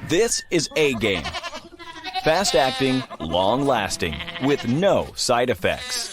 This is A-Game. Fast acting, long lasting, with no side effects.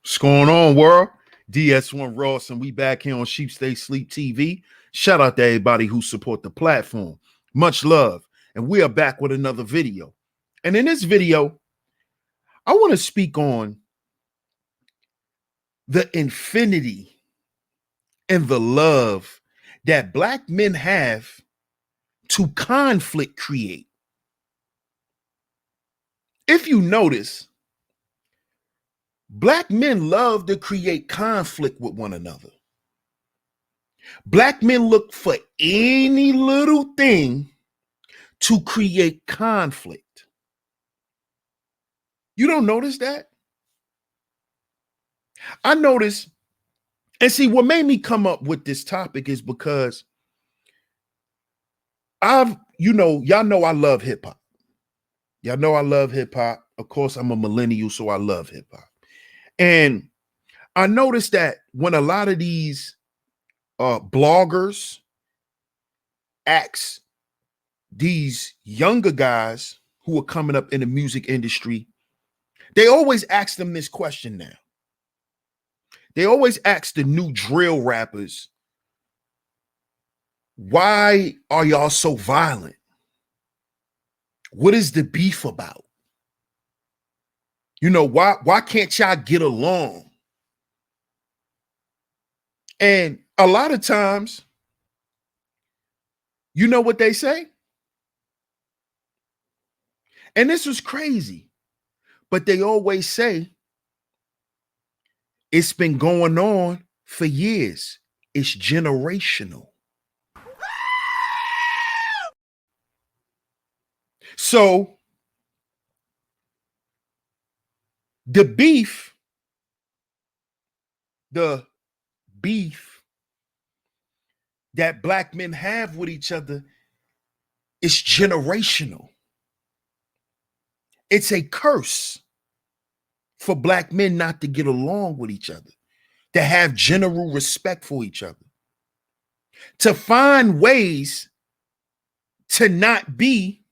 What's going on, world? DS1 Ross, and we back here on Sheep Stay Sleep TV. Shout out to everybody who support the platform. Much love. And we are back with another video. And in this video, I want to speak on the infinity and the love that Black men have to conflict create. If you notice, Black men love to create conflict with one another. Black men look for any little thing to create conflict. You don't notice that? I notice, and see, what made me come up with this topic is because y'all know I love hip hop. Y'all know I love hip hop. Of course, I'm a millennial, so I love hip hop. And I noticed that when a lot of these bloggers ask these younger guys who are coming up in the music industry, they always ask them this question now. They always ask the new drill rappers, why are y'all so violent? What is the beef about? You know, why can't y'all get along? And a lot of times, you know what they say? And this was crazy, but they always say, it's been going on for years. It's generational. So the beef that Black men have with each other is generational. It's a curse for Black men not to get along with each other, to have general respect for each other, to find ways to not be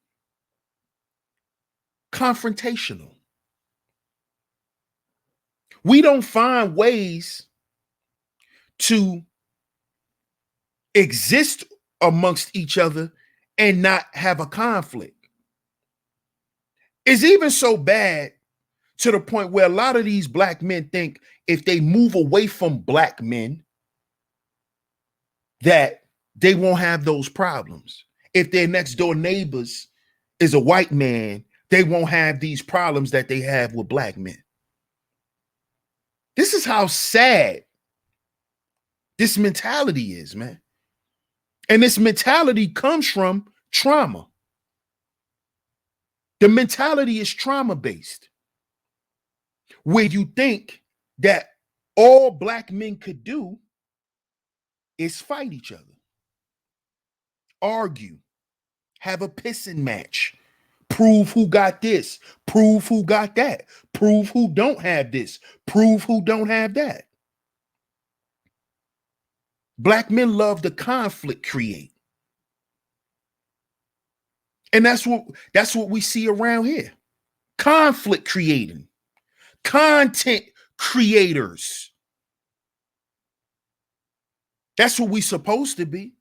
confrontational. We don't find ways to exist amongst each other and not have a conflict. It's even so bad to the point where a lot of these Black men think if they move away from Black men, that they won't have those problems. If their next door neighbors is a white man, they won't have these problems that they have with Black men. This is how sad this mentality is, man. And this mentality comes from trauma. The mentality is trauma-based, where you think that all Black men could do is fight each other, argue, have a pissing match, prove who got this, prove who got that, prove who don't have this, prove who don't have that. Black men love the conflict create. And that's what we see around here. Conflict creating, content creators. That's what we're supposed to be.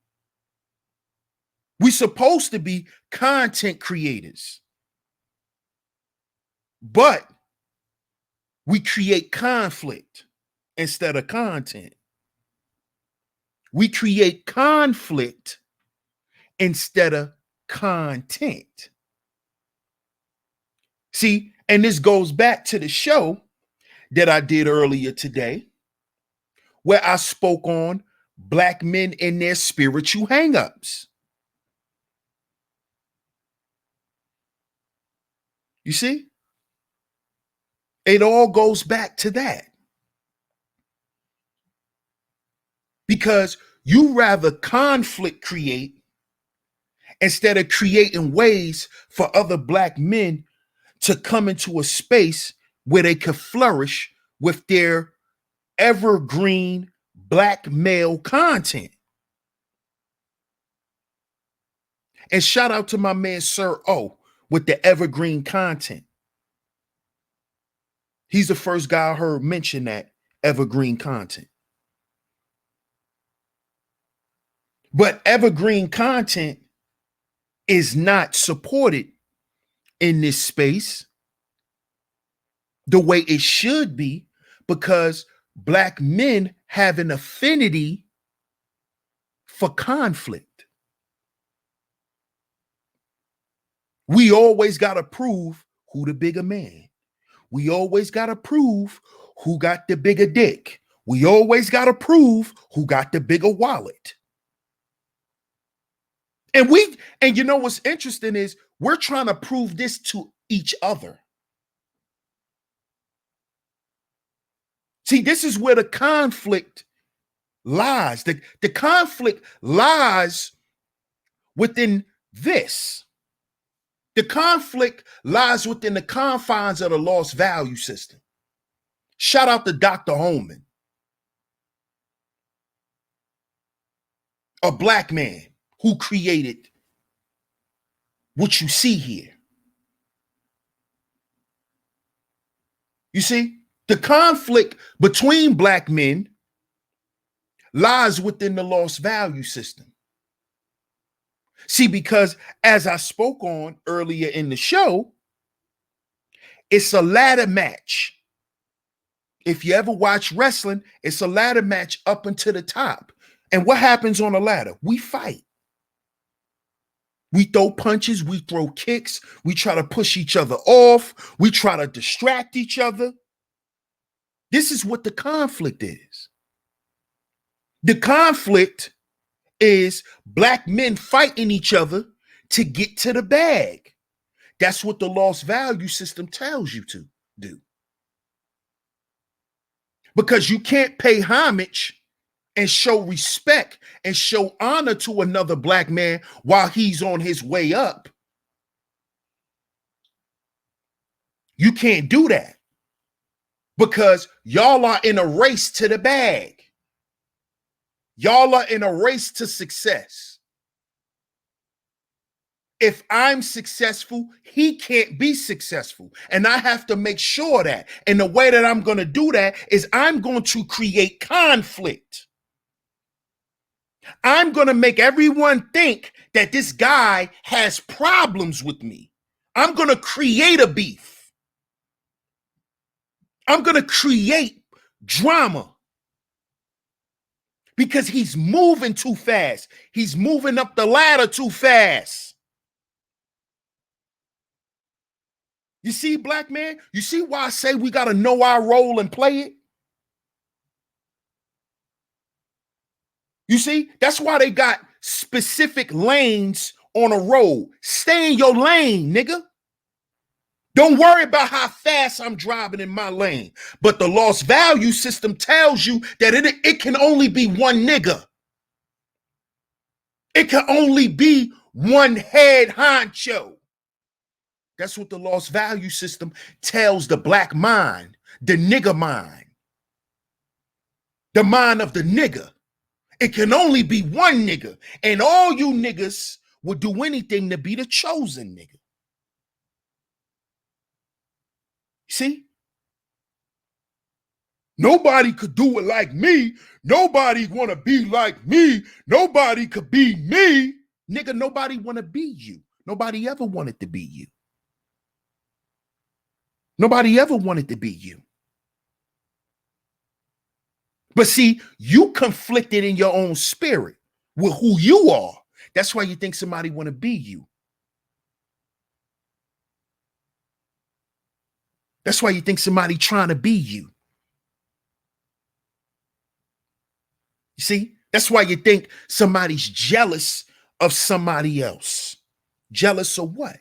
We're supposed to be content creators. But we create conflict instead of content. We create conflict instead of content. See, and this goes back to the show that I did earlier today, where I spoke on Black men and their spiritual hangups. You see? It all goes back to that. Because you rather conflict create instead of creating ways for other Black men to come into a space where they could flourish with their evergreen Black male content. And shout out to my man, Sir O, with the evergreen content. He's the first guy I heard mention that evergreen content. But evergreen content is not supported in this space the way it should be, because Black men have an affinity for conflict. We always got to prove who the bigger man. We always got to prove who got the bigger dick. We always got to prove who got the bigger wallet. And you know what's interesting is we're trying to prove this to each other. See, this is where the conflict lies. The conflict lies within this. The conflict lies within the confines of the lost value system. Shout out to Dr. Holman, a Black man who created what you see here. You see, the conflict between Black men lies within the lost value system. See, because as I spoke on earlier in the show, it's a ladder match. If you ever watch wrestling, it's a ladder match up until the top. And what happens on a ladder? We fight. We throw punches, we throw kicks, we try to push each other off, we try to distract each other. This is what the conflict is. The conflict is Black men fighting each other to get to the bag. That's what the lost value system tells you to do. Because you can't pay homage and show respect and show honor to another Black man while he's on his way up. You can't do that because y'all are in a race to the bag. Y'all are in a race to success. If I'm successful, he can't be successful. And I have to make sure that. And the way that I'm going to do that is I'm going to create conflict. I'm going to make everyone think that this guy has problems with me. I'm going to create a beef. I'm going to create drama. Because he's moving too fast. He's moving up the ladder too fast. You see, Black man? You see why I say we got to know our role and play it? You see? That's why they got specific lanes on a road. Stay in your lane, nigga. Don't worry about how fast I'm driving in my lane. But the lost value system tells you that it can only be one nigga. It can only be one head honcho. That's what the lost value system tells the Black mind, the nigga mind. The mind of the nigga. It can only be one nigga. And all you niggas would do anything to be the chosen nigga. See? Nobody could do it like me. Nobody want to be like me. Nobody could be me. Nigga, nobody want to be you. Nobody ever wanted to be you. Nobody ever wanted to be you. But see, you conflicted in your own spirit with who you are. That's why you think somebody want to be you. That's why you think somebody trying to be you. You see? That's why you think somebody's jealous of somebody else. Jealous of what?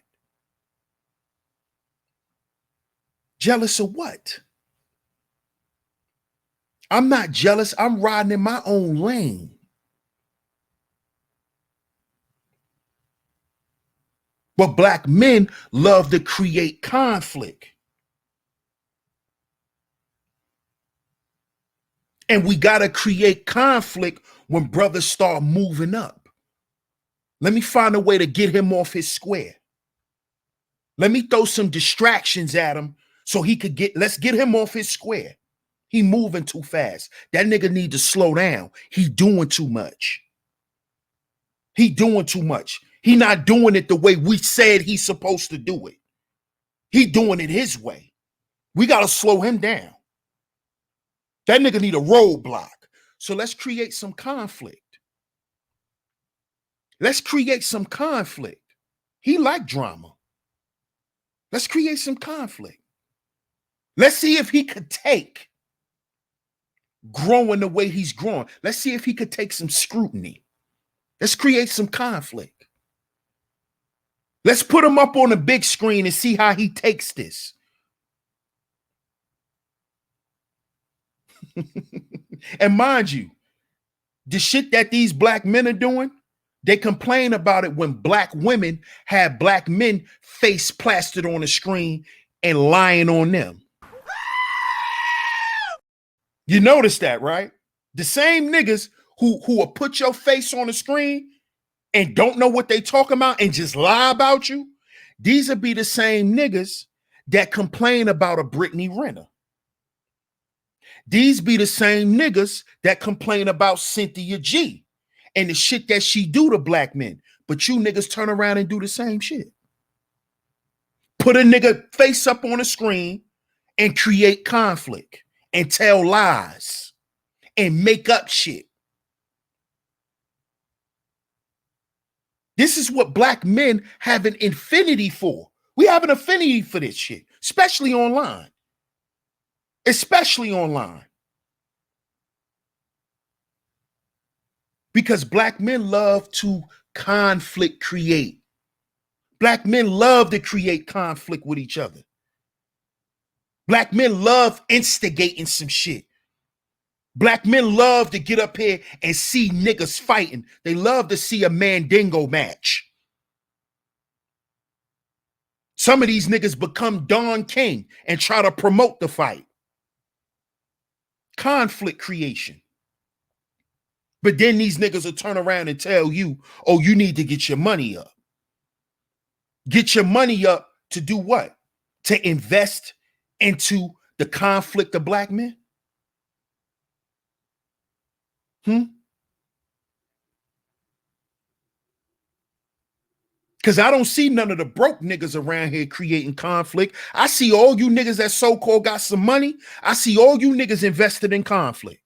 Jealous of what? I'm not jealous. I'm riding in my own lane. But Black men love to create conflict. And we got to create conflict when brothers start moving up. Let me find a way to get him off his square. Let me throw some distractions at him so he could let's get him off his square. He moving too fast. That nigga need to slow down. He doing too much. He doing too much. He not doing it the way we said he's supposed to do it. He doing it his way. We got to slow him down. That nigga need a roadblock. So let's create some conflict. Let's create some conflict. He like drama. Let's create some conflict. Let's see if he could take growing the way he's growing. Let's see if he could take some scrutiny. Let's create some conflict. Let's put him up on the big screen and see how he takes this. And mind you, the shit that these black men are doing, they complain about it when black women have black men face plastered on the screen and lying on them. You notice that, right? The same niggas who will put your face on the screen and don't know what they talking about and just lie about you, these will be the same niggas that complain about a Brittany Renner. These be the same niggas that complain about Cynthia G and the shit that she do to black men. But you niggas turn around and do the same shit. Put a nigga face up on a screen and create conflict and tell lies and make up shit. This is what black men have an affinity for. We have an affinity for this shit, especially online. Especially online. Because black men love to conflict create. Black men love to create conflict with each other. Black men love instigating some shit. Black men love to get up here and see niggas fighting. They love to see a Mandingo match. Some of these niggas become Don King and try to promote the fight. Conflict creation. But then these niggas will turn around and tell you, oh, you need to get your money up. Get your money up to do what? To invest into the conflict of black men? Because I don't see none of the broke niggas around here creating conflict. I see all you niggas that so-called got some money. I see all you niggas invested in conflict.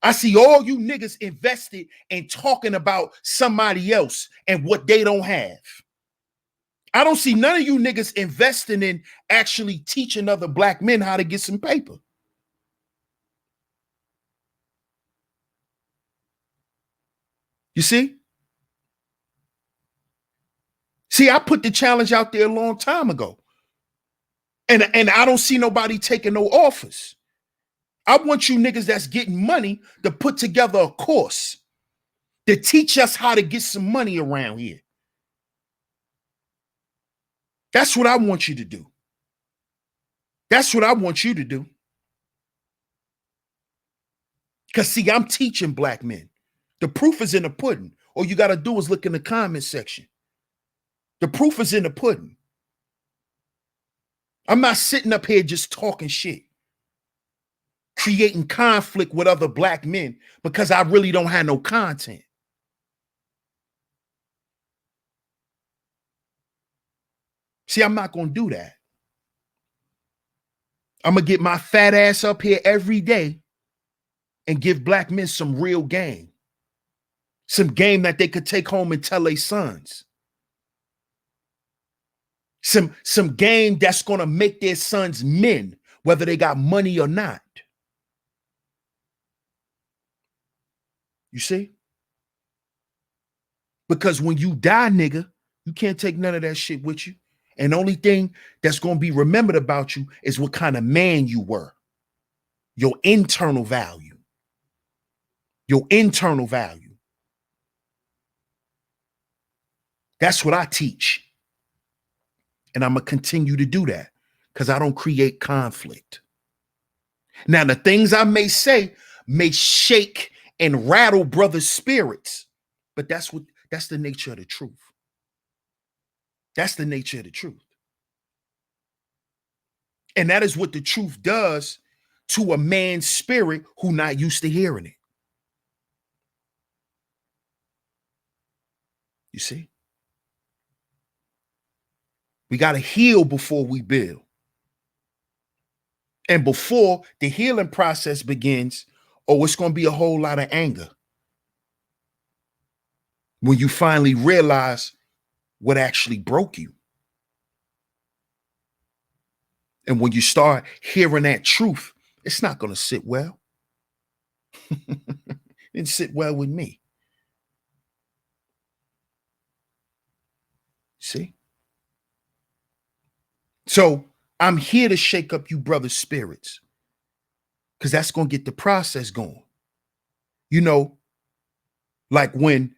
I see all you niggas invested in talking about somebody else and what they don't have. I don't see none of you niggas investing in actually teaching other black men how to get some paper. You see? See, I put the challenge out there a long time ago. And I don't see nobody taking no offers. I want you niggas that's getting money to put together a course to teach us how to get some money around here. That's what I want you to do. That's what I want you to do. Because, see, I'm teaching black men. The proof is in the pudding. All you got to do is look in the comment section. The proof is in the pudding. I'm not sitting up here just talking shit, creating conflict with other black men because I really don't have no content. See, I'm not going to do that. I'm going to get my fat ass up here every day and give black men some real game. Some game that they could take home and tell their sons. Some game that's going to make their sons men, whether they got money or not. You see? Because when you die, nigga, you can't take none of that shit with you. And the only thing that's going to be remembered about you is what kind of man you were. Your internal value. Your internal value. That's what I teach. And I'm going to continue to do that because I don't create conflict. Now, the things I may say may shake and rattle brothers' spirits, but that's That's the nature of the truth. That's the nature of the truth. And that is what the truth does to a man's spirit who not used to hearing it. You see? We got to heal before we build. And before the healing process begins, it's going to be a whole lot of anger. When you finally realize what actually broke you. And when you start hearing that truth, it's not going to sit well. It didn't sit well with me. See? So I'm here to shake up you brothers' spirits, because that's going to get the process going. You know, like when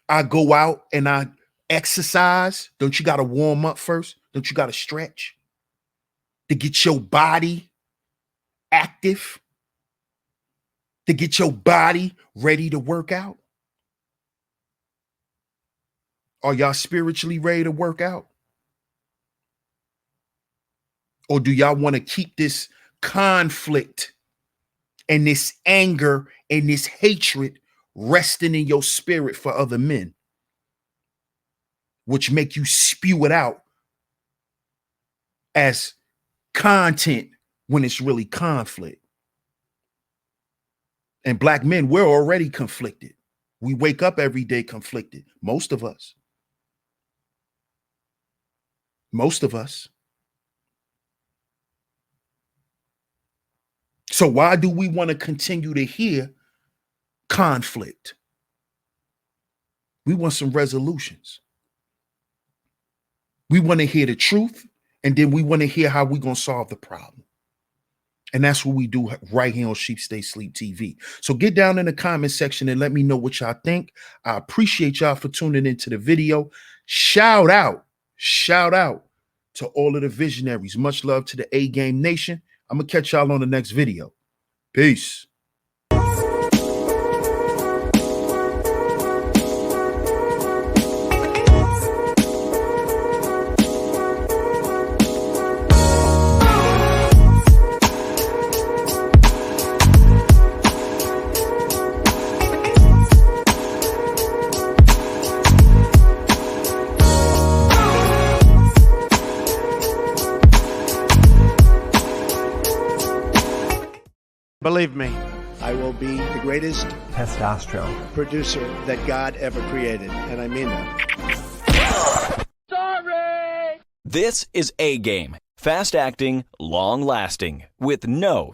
I go out and I exercise, don't you got to warm up first? Don't you got to stretch to get your body active, to get your body ready to work out? Are y'all spiritually ready to work out? Or do y'all want to keep this conflict and this anger and this hatred resting in your spirit for other men, which make you spew it out as content when it's really conflict? And black men, we're already conflicted. We wake up every day conflicted. Most of us. Most of us. So why do we want to continue to hear conflict? We want some resolutions. We want to hear the truth, and then we want to hear how we're going to solve the problem. And that's what we do right here on Sheep Stay Sleep TV. So get down in the comment section and let me know what y'all think. I appreciate y'all for tuning into the video. Shout out to all of the visionaries. Much love to the A-Game Nation. I'm going to catch y'all on the next video. Peace. Believe me, I will be the greatest testosterone producer that God ever created, and I mean that. This is A-Game. Fast acting, long lasting, with no